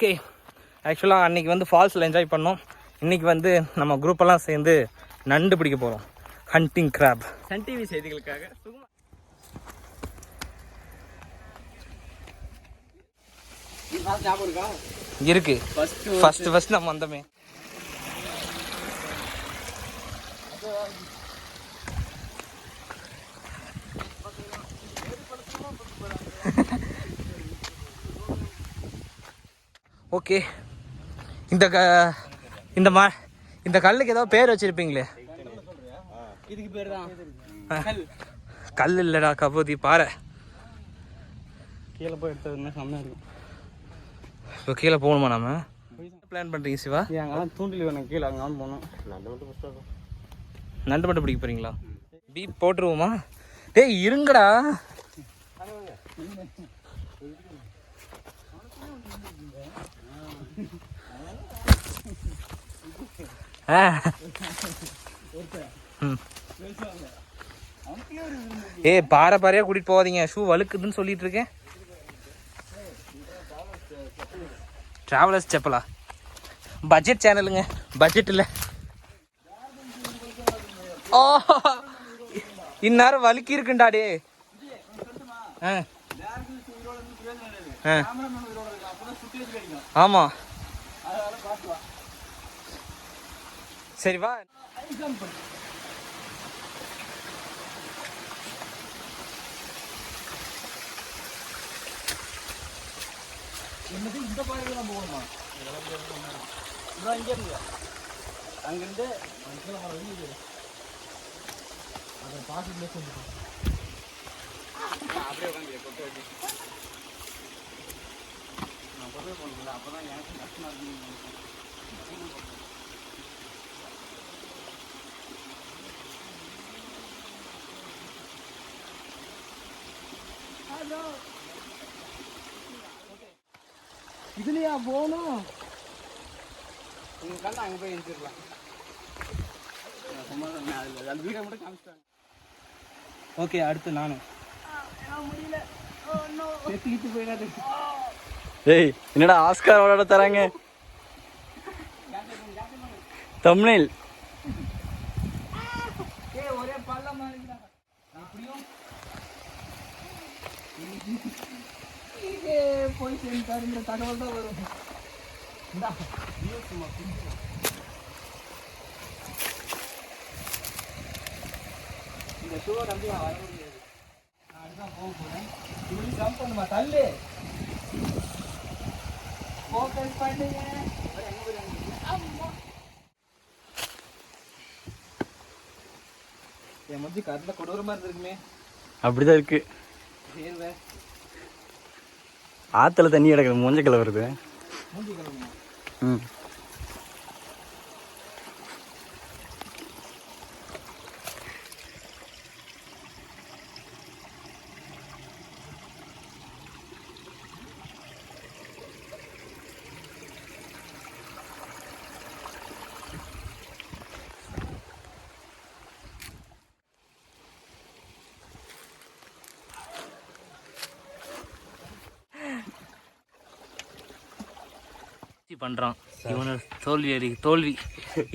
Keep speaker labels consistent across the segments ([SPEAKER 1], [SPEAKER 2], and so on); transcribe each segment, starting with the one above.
[SPEAKER 1] Okay, ஆக்சுவலாக அன்றைக்கி வந்து ஃபால்ஸில் என்ஜாய் பண்ணோம். இன்றைக்கி வந்து நம்ம குரூப்பெல்லாம் சேர்ந்து நண்டு பிடிக்க போகிறோம். Hunting graph.
[SPEAKER 2] சன் டிவி செய்திகளுக்காக
[SPEAKER 1] இருக்கு. ஃபர்ஸ்ட் நம்ம வந்தோமே. ஓகே, இந்த கல்லுக்கு ஏதோ பேர் வச்சிருப்பீங்களே?
[SPEAKER 2] இதுக்கு பேர் தான்
[SPEAKER 1] கல் இல்லடா, கபோதி, பாறை.
[SPEAKER 2] கீழே போய் எடுத்ததுன்னா செம்மையாக இருக்கும்.
[SPEAKER 1] இப்போ கீழே போகணுமா? நம்ம பிளான் பண்ணுறீங்க சிவா?
[SPEAKER 2] அங்கெல்லாம் தூண்டில் வேணும், கீழே அங்கெல்லாம் போகணும்.
[SPEAKER 1] நண்டு மட்டும் பிடிக்க போகிறீங்களா? பீப் போட்டுருவோமா? டேய் இருங்கடா. பாறையா கூட்டிட்டு போகாதீங்க, ஷூ வழுக்குதுன்னு சொல்லிட்டு இருக்கேன். டிராவலர்ஸ் செப்பலா? பட்ஜெட் சேனலுங்க, பட்ஜெட் இல்லை. ஓ, இந்நேரம் வழுக்கி இருக்குண்டா. டே ஆமா, சரி வா. இந்த பாறையில தான் போகணுமா? இங்கே இருந்து அங்கிருந்து அதை பார்த்துட்டு சொல்லிட்டு அப்படியே உட்காந்து கொண்டு வச்சு நான் பொதுவே போகணும்ல. அப்போ தான் எனக்கு கஷ்டமாக இருக்கு. இதுலையா போகணும்? நீங்கள் கண்டா அங்கே போய் எழுந்திருக்கலாம். அந்த வீடை மட்டும் காமிச்சிட்டாங்க. ஓகே, அடுத்து நான் செத்துக்கிட்டு போயிடாது.
[SPEAKER 3] ஏய், என்னடா ஆஸ்கார் அவார்டு தராங்க? தம்ப்நெயில்
[SPEAKER 2] ஒரே பள்ளமா இருக்கிறாங்க. அப்படியும் போய் சேர்ந்தாரு. இந்த தகவல் தான் வரும். இந்த ஷூவை நம்பி நான் வர முடியாது. நான் அதுதான் போக போறேன். இப்படி ஜம்ப் பண்ணுமா? தள்ளு, ஃபோக்கஸ் பண்ணுங்க. என் மச்சி கரெக்டாக கொடூரமாக இருந்திருக்குமே.
[SPEAKER 3] அப்படிதான் இருக்கு. ஆற்றுல தண்ணி கிடக்குது, மூஞ்ச கிளை வருது.
[SPEAKER 2] மூஞ்சி கிளம்புமா?
[SPEAKER 3] ம்,
[SPEAKER 1] பண்றான். இவனு தோல்வி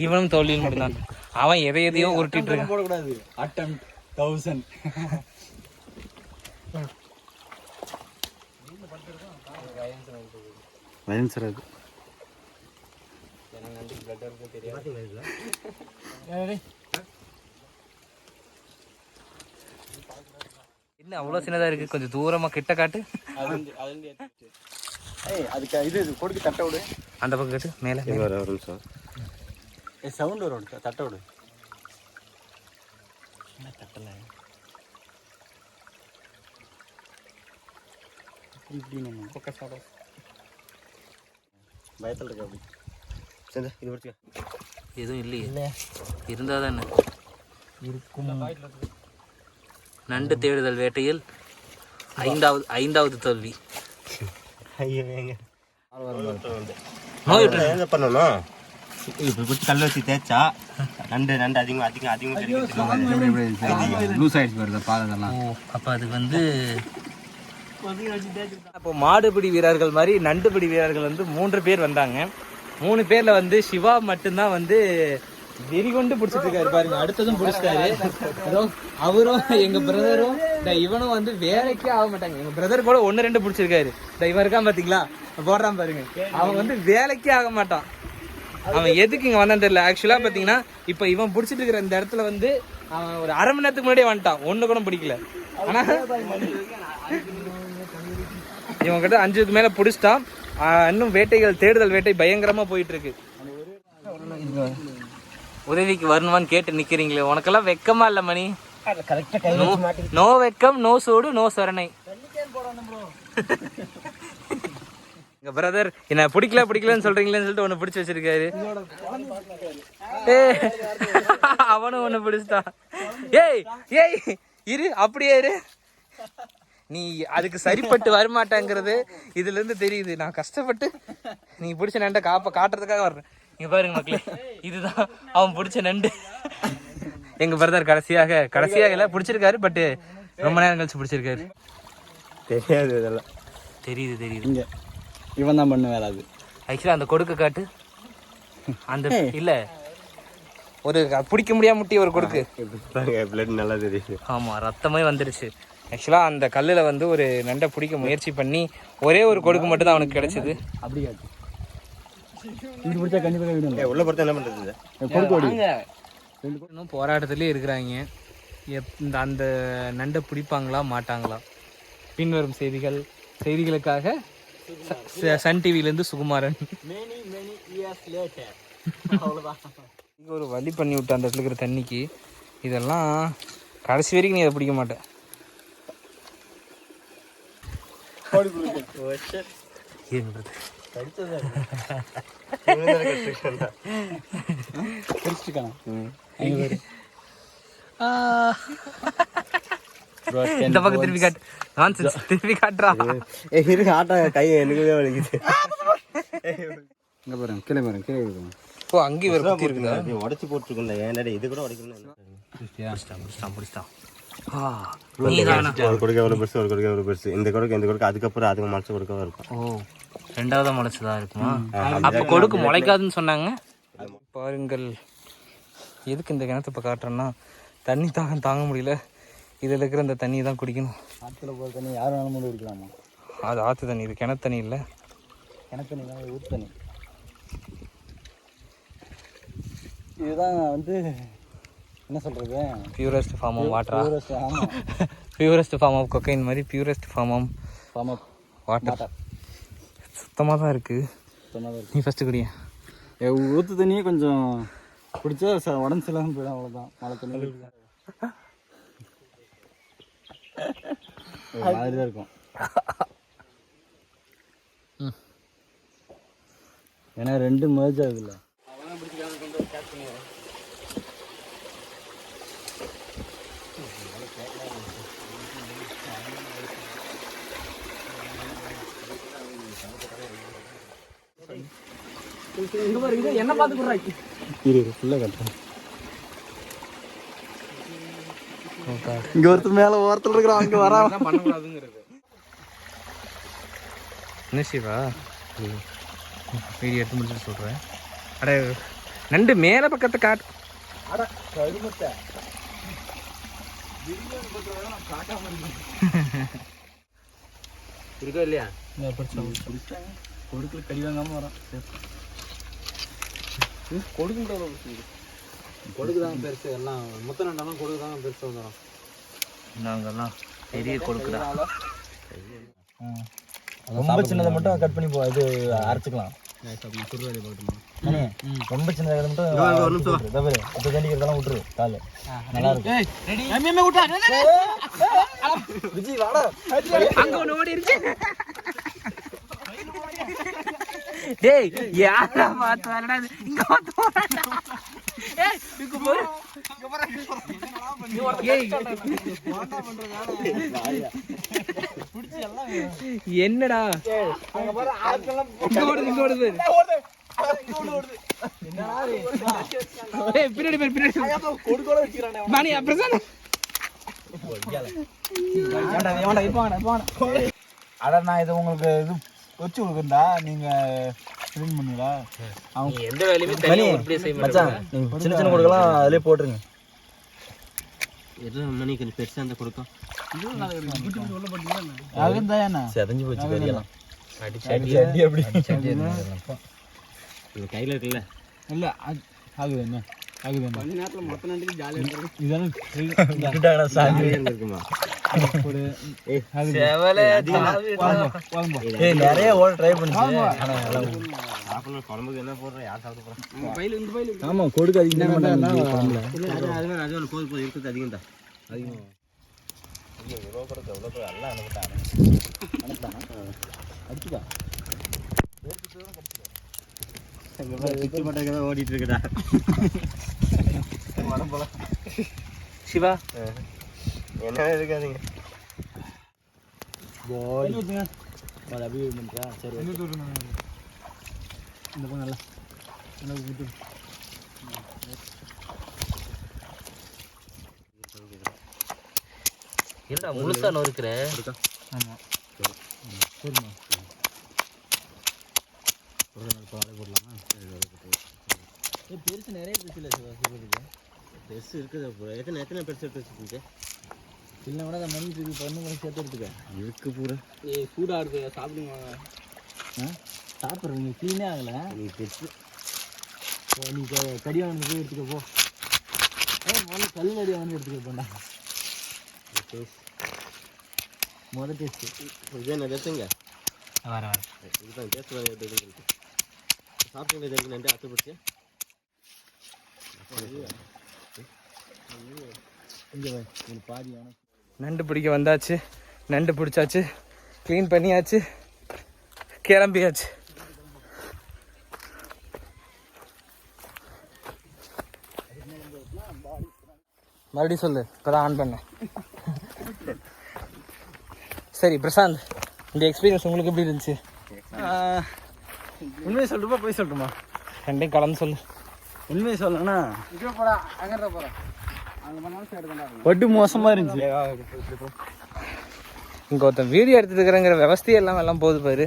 [SPEAKER 1] இவனும் தோல்வின்னு மட்டும்தான். அவன் எதையோ உருட்டிட்டு இருக்கான்.
[SPEAKER 2] போடக்கூடாது. அட்டெம்ப்ட் 1000.
[SPEAKER 3] வயலன்ஸ் அது.
[SPEAKER 1] என்ன அவ்வளோ சின்னதா இருக்கு? கொஞ்சம் தூரமா கிட்ட காட்டு.
[SPEAKER 2] அதுக்கு இது கொடுக்கு தட்ட விடு.
[SPEAKER 1] அந்த பக்கம் காட்டு, மேலே
[SPEAKER 3] ஒரு நிமிஷம்.
[SPEAKER 2] சவுண்ட் வரும், தட்ட விடு. என்ன தட்டல? இப்படி நம்ம ஃபோக்கஸ் ஆகும். பயத்தில் இருக்கு. அப்படி சரி, இது வச்சுக்க.
[SPEAKER 1] எதுவும் இல்லையே. இருந்தா தானே
[SPEAKER 2] இருக்கும்.
[SPEAKER 1] நண்டு தேடுதல் வேட்டையில் ஐந்தாவது தோல்வி.
[SPEAKER 3] என்ன பண்ணணும்? இப்படி பிடிச்சி கல் வச்சு தேய்ச்சா நண்டு அதிகமாக லூஸ் ஆகிடுச்சு வருது பாருங்கலாம்.
[SPEAKER 1] அப்போ அதுக்கு வந்து அப்போ மாடுபிடி வீரர்கள் மாதிரி நண்டுபிடி வீரர்கள் வந்து 3 பேர் வந்தாங்க. 3 பேர்ல வந்து சிவா மட்டும்தான் வந்து வெறி கொண்டு பிடிச்சிட்டு இருக்காரு பாருங்க. அடுத்ததும் பிடிச்சிட்டாரு. அவரும் எங்க பிரதரும் இவனும் வந்து வேலைக்கே ஆக மாட்டாங்க. எங்க பிரதர் கூட 1-2 பிடிச்சிருக்காரு. இவன் இருக்கான் பாத்தீங்களா, போடுறான் பாருங்க. அவன் வந்து வேலைக்கே ஆக மாட்டான். அவன் எதுக்கு இங்க வந்தான்னு தெரியல. ஆக்சுவலா பாத்தீங்கன்னா இப்ப இவன் பிடிச்சிட்டு இருக்கிற இந்த இடத்துல வந்து அவன் ஒரு அரை மணி நேரத்துக்கு முன்னாடியே வந்துட்டான். 1 கூட பிடிக்கல. ஆனா இவன் கிட்ட 5க்கு மேல பிடிச்சிட்டான். இன்னும் வேட்டைகள் தேடுதல் வேட்டை பயங்கரமா போயிட்டு இருக்கு. உதவிக்கு வரணுமான்னு கேட்டு நிக்கிறீங்களே, உனக்கெல்லாம் வெக்கமா இல்ல மணி? நோ வெக்கம், நோ சூடு, நோ சரணை. எங்க பிரதர் என்ன பிடிக்கலன்னு சொல்றீங்களேன்னு சொல்லிட்டு ஒண்ணு பிடிச்சு வச்சிருக்காரு. அவனும் ஒண்ணு பிடிச்சிட்டான். ஏய் ஏய் இரு, அப்படியே இரு. நீ அதுக்கு சரிப்பட்டு வரமாட்டாங்கிறது இதுல இருந்து தெரியுது. நான் கஷ்டப்பட்டு நீ பிடிச்ச நண்டை காட்டுறதுக்காக வர்றேன். இங்க பாருங்க மக்களே, இதுதான் அவன் பிடிச்ச நண்டு. எங்க பிரதர் கடைசியாக எல்லாம் பிடிச்சிருக்காரு. பட் ரொம்ப நேரம் கழிச்சு பிடிச்சிருக்காரு.
[SPEAKER 3] தெரியாது இதெல்லாம்.
[SPEAKER 1] தெரியுது
[SPEAKER 2] இங்க இவன் தான் பண்ண வேலை. அது
[SPEAKER 1] ஆக்சுவலா அந்த கொடுக்க காட்டு அந்த இல்ல ஒரு பிடிக்க முடியாம முட்டி ஒரு கொடுக்கு.
[SPEAKER 3] பிளட் நல்லா தெரியுது.
[SPEAKER 1] ஆமா, ரத்தமே வந்துருச்சு. ஆக்சுவலா அந்த கல்லுல வந்து ஒரு நண்டை பிடிக்க முயற்சி பண்ணி ஒரே ஒரு கொடுக்கு மட்டும் தான் அவனுக்கு கிடைச்சது.
[SPEAKER 2] அப்படி காட்டு. இது பிடிச்சா கண்டிப்பா
[SPEAKER 3] உள்ள பொறுத்த என்ன பண்றது?
[SPEAKER 1] இன்னும் போராட்டத்திலே இருக்கிறாங்க. அந்த நண்டை பிடிப்பாங்களா மாட்டாங்களா? பின்வரும் செய்திகளுக்காக சன் டிவிலேருந்து சுகுமாரன். ஒரு வழி பண்ணி விட்டு அந்த இடத்துல இருக்கிற தண்ணிக்கு இதெல்லாம் கடைசி வரைக்கும் நீ அதை பிடிக்க மாட்டேன். இந்த பக்கம் திருப்பி காட்டு. திருப்பி காட்டுறா.
[SPEAKER 3] ஆட்டா கை எனக்கு வலிக்குது.
[SPEAKER 2] இங்க பாருங்க, கீழே பாருங்க, கீழே பாருங்க.
[SPEAKER 1] ஓ, அங்கேயும் வேற குத்தி இருக்குதா?
[SPEAKER 3] உடைச்சு போட்டுருக்கோம்ல. ஏன்டா இது கூட உடைக்கணும்.
[SPEAKER 1] பிடிச்சிட்டான்.
[SPEAKER 3] ஒரு கொடுக்க ஒரு பெருசு, ஒரு கொடுக்க ஒரு பெருசு. இந்த கொடுக்க அதுக்கப்புறம் அதுக்கு முளைச்ச கொடுக்கவா இருக்கும்.
[SPEAKER 1] ஓ, 2வது முளைச்சதா இருக்குமா? அப்ப கொடுக்கு முளைக்காதுன்னு சொன்னாங்க. பாருங்கள், எதுக்கு இந்த கிணத்தை இப்போ காட்டுறேன்னா தண்ணி தாங்க முடியல. இதில் இருக்கிற இந்த தண்ணியை தான் குடிக்கணும்.
[SPEAKER 2] ஆற்றுல போகிற தண்ணி யார் வேணாலும் மூடி குடிக்கலாமா?
[SPEAKER 1] அது ஆற்று தண்ணி, இது கிணத்து தண்ணி இல்லை.
[SPEAKER 2] கிணத்து தண்ணி தான், ஊற்று தண்ணி. இதுதான் வந்து என்ன சொல்கிறது,
[SPEAKER 1] பியூரஸ்ட் ஃபார்ம் ஆஃப் வாட்டரா?
[SPEAKER 2] ஆமாம்,
[SPEAKER 1] பியூரஸ்ட் ஃபார்ம் ஆஃப் கொக்கைன் மாதிரி பியூரஸ்ட் ஃபார்ம் ஆஃப் வாட்டர். சுத்தமாக தான் இருக்குது. நீ ஃபஸ்ட்டு குடியா?
[SPEAKER 2] ஊற்று தண்ணியே கொஞ்சம் குடித்தா உடம்பு சரியில்லாமல் போயிடும். அவ்வளோதான். மழை தண்ணி மாதிரி தான் இருக்கும். ஏன்னா 2 merge ஆகுதுல்ல. என்ன பார்த்து போடுறாங்க ஃபுல்லாக கட்டுறேன். இங்க ஒருத்தர் மேல ஓரத்தில் இருக்கிறான், அங்க வரா
[SPEAKER 1] பண்ணக்கூடாதுங்கிறது. என்ன சிவா வீடியோ எடுத்து முடிச்சுட்டு சொல்கிறேன். அட நண்டு மேலே பக்கத்தை காட்டு.
[SPEAKER 2] அட கருமத்தை
[SPEAKER 1] இருக்கோ இல்லையா?
[SPEAKER 2] கொடுக்கல கடி வாங்காம வரான். கொடுக்கு தான் பெருசு. எல்லாம் மொத்த நண்டாலும் கொடுக்கு தான் பெருசு வந்துடும்.
[SPEAKER 1] நாங்கெல்லாம் பெரிய கொடுக்குறா.
[SPEAKER 2] ரொம்ப சின்னதை மட்டும் கட் பண்ணி இது அரைச்சிக்கலாம். ரொம்ப சின்னதை மட்டும் இப்போ தண்டிக்கிறதெல்லாம் விட்டுரு. காலு நல்லா இருக்கும். விஜய் வாடா,
[SPEAKER 1] அங்க ஒன்று ஓடி இருக்கு. டேய் யாரா பார்த்து வரடா, இங்க வந்து போறாடா. ஏய் இங்க போற, இங்க போற. ஏய் புடிச்சு எல்லாம் என்னடா அங்க போற. ஆட்களெல்லாம் இங்க ஓடுது. என்னடா ஏய் பின்னாடி கொடுக்கோட வச்சிரானே மணி. அப்புறம் ஏன்டா இப்போ வாடா.
[SPEAKER 2] அட நான் இதை உங்களுக்கு இது வச்சு கொடுக்குறா நீங்க க்ளீன் பண்ணுங்களா
[SPEAKER 1] நீ எந்த வேலையுமே தனியா உருப்படியா செய்ய
[SPEAKER 2] மச்சான்
[SPEAKER 1] மாட்டேன்.
[SPEAKER 2] நீங்க சின்ன சின்ன கொடுக்கலாம் அதிலே போட்டுருங்க
[SPEAKER 3] எல்லாம் மணி கொஞ்சம் பெருசாக இருந்தால் கொடுக்கும்.
[SPEAKER 2] அதுதான்
[SPEAKER 1] செதஞ்சு போச்சு கறியெல்லாம். அடிச்சு
[SPEAKER 2] அடி அப்படி
[SPEAKER 3] இது கையில் இருக்குல்ல.
[SPEAKER 2] இல்ல ஆகுது என்ன ஆகுது என்ன
[SPEAKER 3] கொஞ்ச நேரத்தில் மொத்த நாட்டுக்கு ஜாலியாக
[SPEAKER 2] இதானே
[SPEAKER 3] இருக்குமா?
[SPEAKER 1] செவலே
[SPEAKER 2] நிறைய ஓட ட்ரை பண்ணி
[SPEAKER 3] குழம்புக்கு என்ன போடுறேன்? யார் சாப்பிட போகிறேன்?
[SPEAKER 2] ஆமா கொடுக்க அதிகம்
[SPEAKER 3] அது ஒன்று போது இருக்கிறது அதிகம் தான். அதிகம்
[SPEAKER 2] அடிச்சுக்கா
[SPEAKER 3] சுற்றி மட்டும் ஓடிட்டு இருக்குடா.
[SPEAKER 1] சிவா
[SPEAKER 3] என்ன இருக்காதுங்க.
[SPEAKER 2] அப்படியே பண்ணுறா சரி இந்த பக்கம் நல்லா
[SPEAKER 1] என்னடா முழுசா நொறுக்குற?
[SPEAKER 2] ஆமாம் சரிம்மா போடலாமா பெருசு நிறைய பெருசு இல்லை சிவா
[SPEAKER 3] பெருசு இருக்குது. அப்புறம் எத்தனை பெருசு எடுத்து வச்சுருக்கீங்க?
[SPEAKER 2] இல்லை கூட அதை மணி இது பண்ணு கூட சேர்த்து எடுத்துக்க
[SPEAKER 3] இருக்கு பூரா.
[SPEAKER 2] சூடாக இருக்குது சாப்பிடுவாங்க சாப்பிட்றீங்க க்ளீனே ஆகலை
[SPEAKER 3] நீ பெருசு
[SPEAKER 2] நீ கடியாக வந்து போய் எடுத்துக்க போ முதல்ல கல் அடியாக வந்து எடுத்துக்க போண்டா முதல் டேஸ்ட்டு
[SPEAKER 3] இதே என்ன எடுத்துங்க.
[SPEAKER 1] வர
[SPEAKER 3] இதுதான் டேஸ்ட் வேறு எடுத்து சாப்பிட்டு இது நண்டு அத்து பிடிச்சி
[SPEAKER 2] இங்கே பாதி
[SPEAKER 1] நண்டு பிடிக்க வந்தாச்சு. நண்டு பிடிச்சாச்சு, க்ளீன் பண்ணியாச்சு, கிளம்பியாச்சு. மறுபடியும் சொல்லு, இப்போதான் ஆன் பண்ணேன். சரி பிரசாந்த், இந்த எக்ஸ்பீரியன்ஸ் உங்களுக்கு எப்படி இருந்துச்சு?
[SPEAKER 2] உண்மையை சொல்லட்டுமா போய் சொல்லட்டுமா?
[SPEAKER 1] ரெண்டையும் கலந்து சொல்லு.
[SPEAKER 2] உண்மையை சொல்லணும்னா பட்டு மோசமாக இருந்துச்சு.
[SPEAKER 1] இங்கே ஒருத்தன் வீடியோ எடுத்துக்கிறேங்கிற விவஸ்தையே எல்லாம் போகுது பாரு.